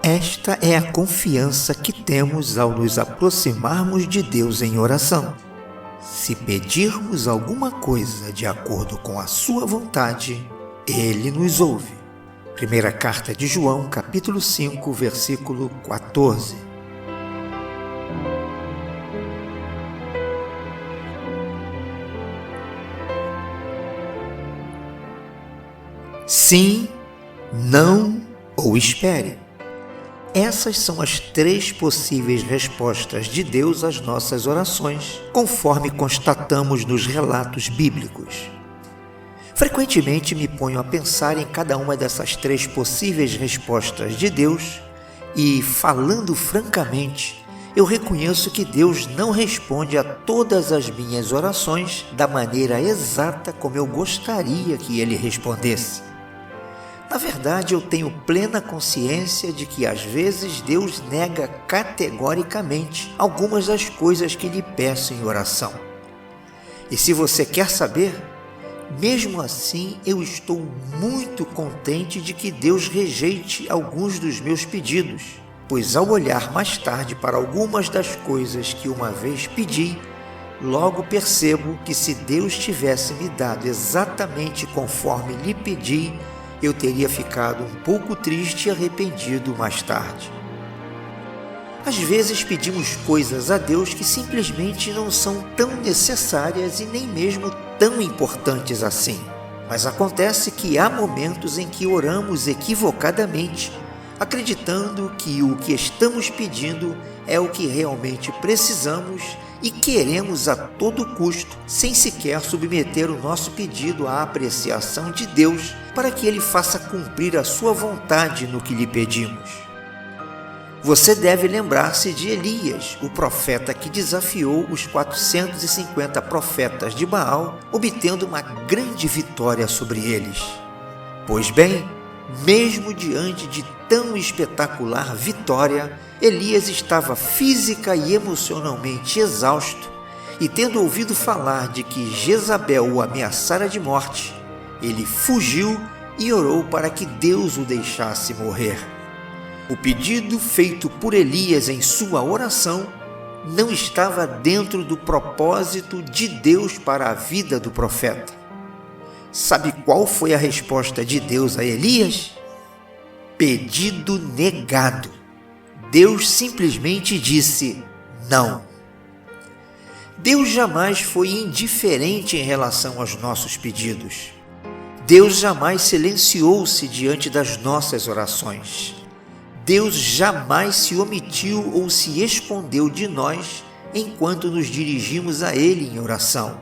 Esta é a confiança que temos ao nos aproximarmos de Deus em oração. Se pedirmos alguma coisa de acordo com a sua vontade, Ele nos ouve. Primeira carta de João, capítulo 5, versículo 14. Sim, não ou espere. Essas são as 3 possíveis respostas de Deus às nossas orações, conforme constatamos nos relatos bíblicos. Frequentemente me ponho a pensar em cada uma dessas 3 possíveis respostas de Deus e, falando francamente, eu reconheço que Deus não responde a todas as minhas orações da maneira exata como eu gostaria que Ele respondesse. Na verdade, eu tenho plena consciência de que às vezes Deus nega categoricamente algumas das coisas que lhe peço em oração. E se você quer saber, mesmo assim eu estou muito contente de que Deus rejeite alguns dos meus pedidos, pois ao olhar mais tarde para algumas das coisas que uma vez pedi, logo percebo que se Deus tivesse me dado exatamente conforme lhe pedi, eu teria ficado um pouco triste e arrependido mais tarde. Às vezes pedimos coisas a Deus que simplesmente não são tão necessárias e nem mesmo tão importantes assim. Mas acontece que há momentos em que oramos equivocadamente, acreditando que o que estamos pedindo é o que realmente precisamos e queremos a todo custo, sem sequer submeter o nosso pedido à apreciação de Deus para que Ele faça cumprir a sua vontade no que lhe pedimos. Você deve lembrar-se de Elias, o profeta que desafiou os 450 profetas de Baal, obtendo uma grande vitória sobre eles. Pois bem, mesmo diante de tão espetacular vitória, Elias estava física e emocionalmente exausto, e tendo ouvido falar de que Jezabel o ameaçara de morte, ele fugiu e orou para que Deus o deixasse morrer. O pedido feito por Elias em sua oração não estava dentro do propósito de Deus para a vida do profeta. Sabe qual foi a resposta de Deus a Elias? Pedido negado. Deus simplesmente disse não. Deus jamais foi indiferente em relação aos nossos pedidos. Deus jamais silenciou-se diante das nossas orações. Deus jamais se omitiu ou se escondeu de nós enquanto nos dirigimos a Ele em oração.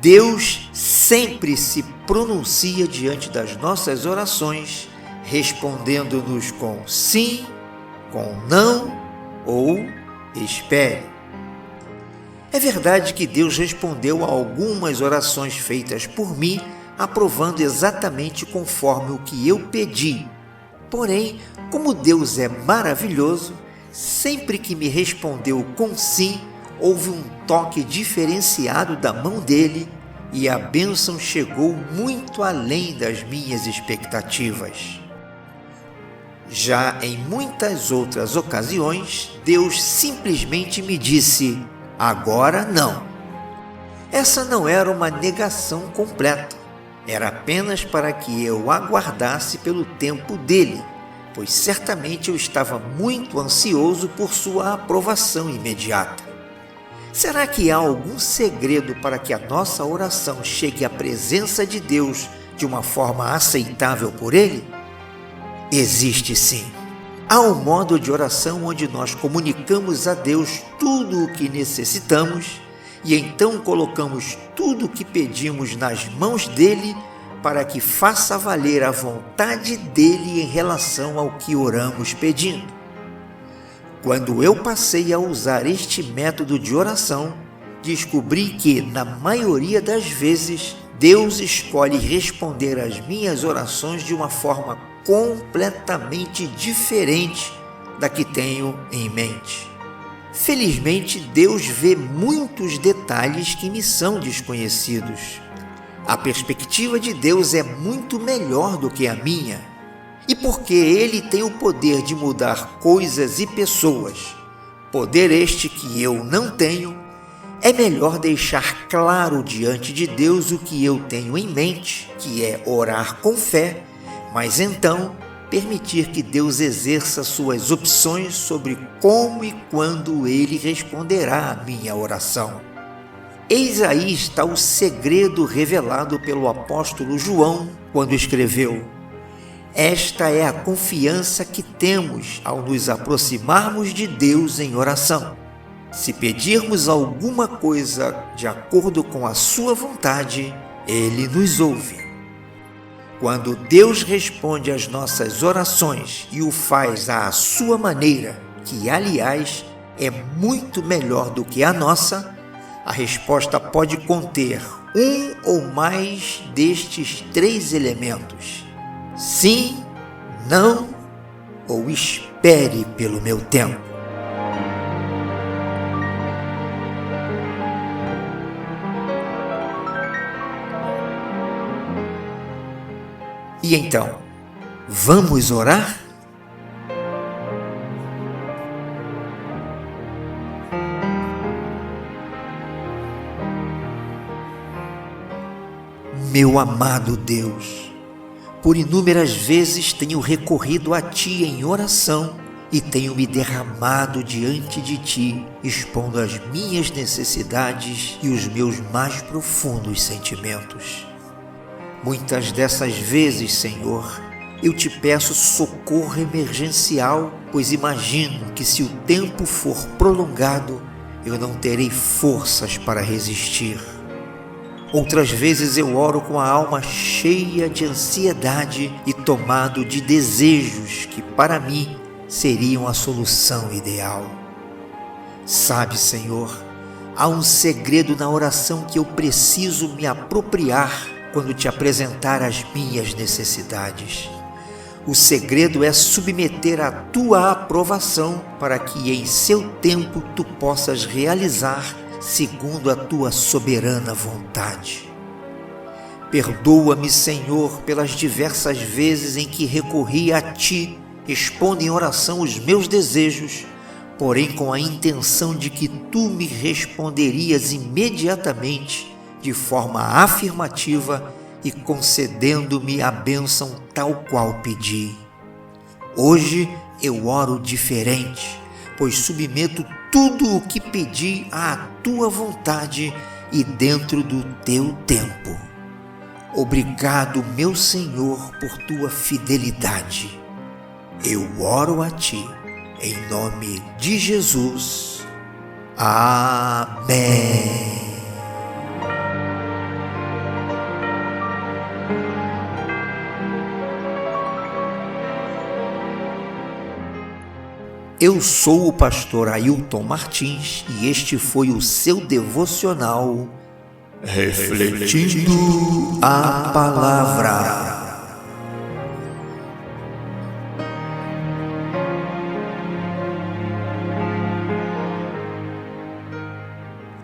Deus sempre se pronuncia diante das nossas orações, respondendo-nos com sim, com não ou espere. É verdade que Deus respondeu a algumas orações feitas por mim, aprovando exatamente conforme o que eu pedi. Porém, como Deus é maravilhoso, sempre que me respondeu com sim, houve um toque diferenciado da mão dele e a bênção chegou muito além das minhas expectativas. Já em muitas outras ocasiões, Deus simplesmente me disse, agora não. Essa não era uma negação completa, era apenas para que eu aguardasse pelo tempo dele, pois certamente eu estava muito ansioso por sua aprovação imediata. Será que há algum segredo para que a nossa oração chegue à presença de Deus de uma forma aceitável por Ele? Existe sim. Há um modo de oração onde nós comunicamos a Deus tudo o que necessitamos e então colocamos tudo o que pedimos nas mãos dele para que faça valer a vontade dele em relação ao que oramos pedindo. Quando eu passei a usar este método de oração, descobri que, na maioria das vezes, Deus escolhe responder às minhas orações de uma forma completamente diferente da que tenho em mente. Felizmente, Deus vê muitos detalhes que me são desconhecidos. A perspectiva de Deus é muito melhor do que a minha. E porque Ele tem o poder de mudar coisas e pessoas, poder este que eu não tenho, é melhor deixar claro diante de Deus o que eu tenho em mente, que é orar com fé, mas então permitir que Deus exerça suas opções sobre como e quando Ele responderá à minha oração. Eis aí está o segredo revelado pelo apóstolo João quando escreveu: esta é a confiança que temos ao nos aproximarmos de Deus em oração. Se pedirmos alguma coisa de acordo com a sua vontade, Ele nos ouve. Quando Deus responde às nossas orações e o faz à sua maneira, que aliás é muito melhor do que a nossa, a resposta pode conter um ou mais destes 3 elementos: sim, não ou espere pelo meu tempo. E então, vamos orar? Meu amado Deus, por inúmeras vezes tenho recorrido a Ti em oração e tenho me derramado diante de Ti, expondo as minhas necessidades e os meus mais profundos sentimentos. Muitas dessas vezes, Senhor, eu te peço socorro emergencial, pois imagino que se o tempo for prolongado, eu não terei forças para resistir. Outras vezes eu oro com a alma cheia de ansiedade e tomado de desejos que, para mim, seriam a solução ideal. Sabe, Senhor, há um segredo na oração que eu preciso me apropriar quando te apresentar as minhas necessidades. O segredo é submeter a tua aprovação para que em seu tempo tu possas realizar segundo a tua soberana vontade. Perdoa-me, Senhor, pelas diversas vezes em que recorri a ti, expondo em oração os meus desejos, porém com a intenção de que tu me responderias imediatamente, de forma afirmativa e concedendo-me a bênção tal qual pedi. Hoje eu oro diferente, pois submeto tudo o que pedi à tua vontade e dentro do teu tempo. Obrigado, meu Senhor, por tua fidelidade. Eu oro a ti, em nome de Jesus. Amém. Eu sou o pastor Ailton Martins e este foi o seu devocional Refletindo a Palavra.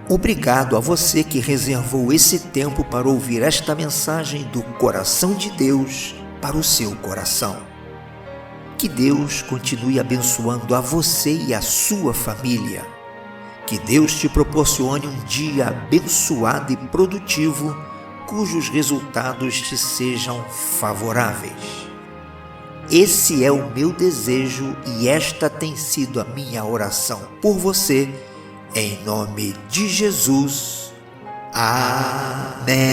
Obrigado a você que reservou esse tempo para ouvir esta mensagem do coração de Deus para o seu coração. Que Deus continue abençoando a você e a sua família. Que Deus te proporcione um dia abençoado e produtivo, cujos resultados te sejam favoráveis. Esse é o meu desejo e esta tem sido a minha oração por você, em nome de Jesus. Amém.